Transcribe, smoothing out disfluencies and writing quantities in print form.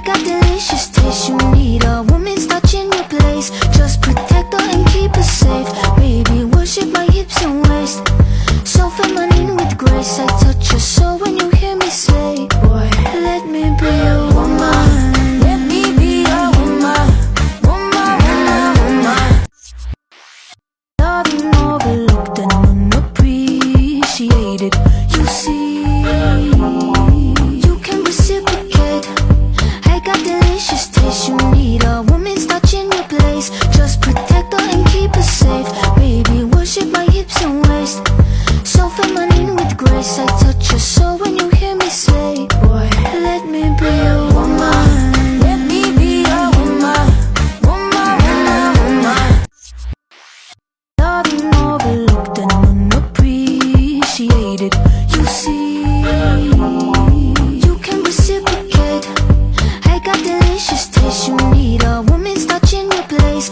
got delicious taste. You need a woman's touch in your place. Just protect her and keep her safe. Baby, worship my hips and waist. So feminine with grace. I touch your soul when you hear me say, boy, let me be a woman. Let me be a woman. Woman, woman, woman. Loving overlooked and unappreciated. You see, you can reciprocate. I got delicious taste. You need a woman's touch in your place. Just protect her and keep her safe. Baby, worship my hips and waist. So feminine with grace. I touch your soul when you hear me say, boy, let me be a woman. Let me be a woman. Woman, woman, woman. Loving overlooked and unappreciated. You see, you can reciprocate. I got delicious taste. You need a woman's touch in your place.